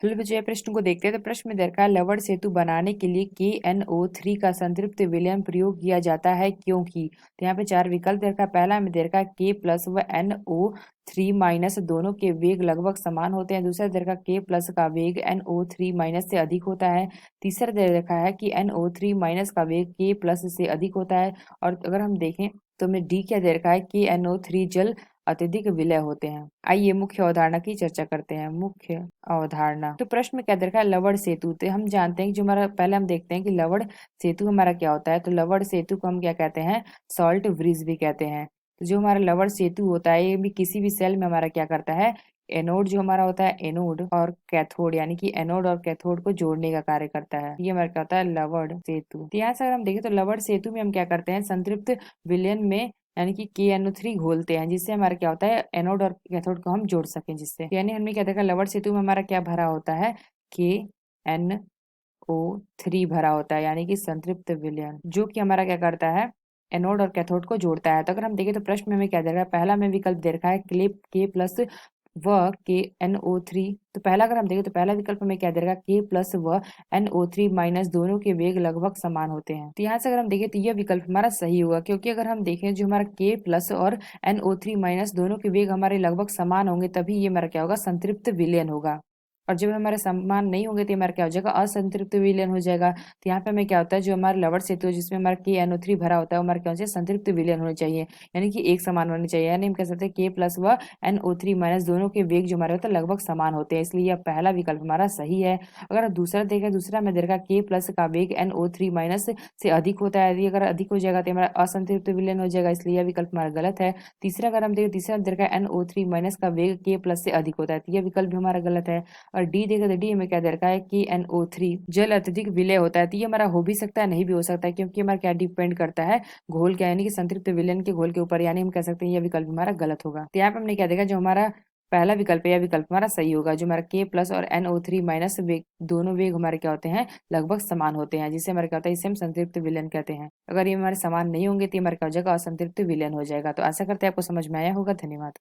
फिर बच्चों ये प्रश्न को देखते हैं। तो प्रश्न में दे रखा है लवण सेतु बनाने के लिए KNO3 का संतृप्त विलयन प्रयोग किया जाता है क्योंकि। तो यहाँ पे चार विकल्प दे रखा है। पहला में दे रखा है K प्लस व NO3 माइनस दोनों के वेग लगभग समान होते हैं। दूसरा दे रखा है K प्लस का वेग NO3 माइनस से अधिक होता है। तीसरा दे रखा है कि NO3 माइनस का वेग K प्लस से अधिक होता है। और अगर हम देखें तो हमें डी क्या दे रखा है कि NO3 जल अत्यधिक विलय होते हैं। आइए मुख्य अवधारणा की चर्चा करते हैं। मुख्य अवधारणा। तो प्रश्न में क्या दे रखा है लवण सेतु। तो हम जानते हैं कि जो हमारा पहले हम देखते हैं कि लवण सेतु हमारा क्या होता है। तो लवण सेतु को हम क्या कहते हैं, सॉल्ट ब्रिज भी कहते हैं। तो जो हमारा लवण सेतु होता है ये भी किसी भी सेल में हमारा क्या करता है, एनोड जो हमारा होता है एनोड और कैथोड यानी कि एनोड और कैथोड को जोड़ने का कार्य करता है। ये हमारा क्या होता है लवण सेतु। तो यहाँ से अगर हम देखें तो लवण सेतु में हम क्या करते हैं, संतृप्त विलयन में यानी कि KNO3 घोलते हैं जिससे हमारा क्या होता है एनोड और कैथोड को हम जोड़ सकें जिससे। यानी हमने क्या देखा लवण सेतु में हमारा क्या भरा होता है, KNO3 भरा होता है यानी कि संतृप्त विलयन जो कि हमारा क्या करता है एनोड और कैथोड को जोड़ता है। तो अगर हम देखें तो प्रश्न में हमें क्या दे रखा है, पहला में विकल्प दे रखा है क्लिप के प्लस व KNO3। तो पहला अगर हम देखें तो पहला विकल्प में क्या दे रखा है K प्लस व NO3 माइनस दोनों के वेग लगभग समान होते हैं। तो यहाँ से अगर हम देखें तो यह विकल्प हमारा सही होगा क्योंकि अगर हम देखें जो हमारा K प्लस और NO3 माइनस दोनों के वेग हमारे लगभग समान होंगे तभी ये हमारा क्या होगा, संतृप्त विलयन होगा। और जब हमारे समान नहीं होंगे तो हमारा क्या हो जाएगा, असंतृप्त विलयन हो जाएगा। तो यहाँ पे हमें क्या होता है जो हमारा लवण सेतु है जिसमें हमारा KNO3 भरा होता है हमारा क्या होना चाहिए, संतृप्त विलयन होना चाहिए यानी कि एक समान होना चाहिए। यानी हम कह सकते हैं K प्लस व NO3 माइनस दोनों के वेग जो हमारे होते हैं लगभग समान होते हैं, इसलिए यह पहला विकल्प हमारा सही है। अगर हम दूसरा देखें, दूसरा में देखा K प्लस का वेग NO3 माइनस से अधिक होता है, यदि अगर अधिक हो जाएगा तो हमारा असंतृप्त विलयन हो जाएगा, इसलिए यह विकल्प हमारा गलत है। तीसरा अगर हम देखें, तीसरा देखा NO3 माइनस का वेग K प्लस से अधिक होता है, तो यह विकल्प भी हमारा गलत है। और डी देखा तो डी में क्या दे रखा है कि NO3 जल अत्यधिक विलय होता है, तो ये हमारा हो भी सकता है नहीं भी हो सकता है क्योंकि हमारा क्या डिपेंड करता है घोल क्या यानी कि संतृप्त विलयन के घोल के ऊपर, यानी हम कह सकते हैं यह विकल्प हमारा गलत होगा। तो यहाँ पे हमने क्या देखा जो हमारा पहला विकल्प है यह विकल्प हमारा सही होगा। जो हमारा K प्लस और NO3 माइनस वेग दोनों वेग हमारे क्या होते हैं लगभग समान होते हैं जिससे हमारे क्या होता है इसे हम संतृप्त विलयन कहते हैं। अगर ये हमारे समान नहीं होंगे तो हमारे क्या हो जाएगा, असंतृप्त विलयन हो जाएगा। तो आशा करते हैं आपको समझ में आया होगा। धन्यवाद।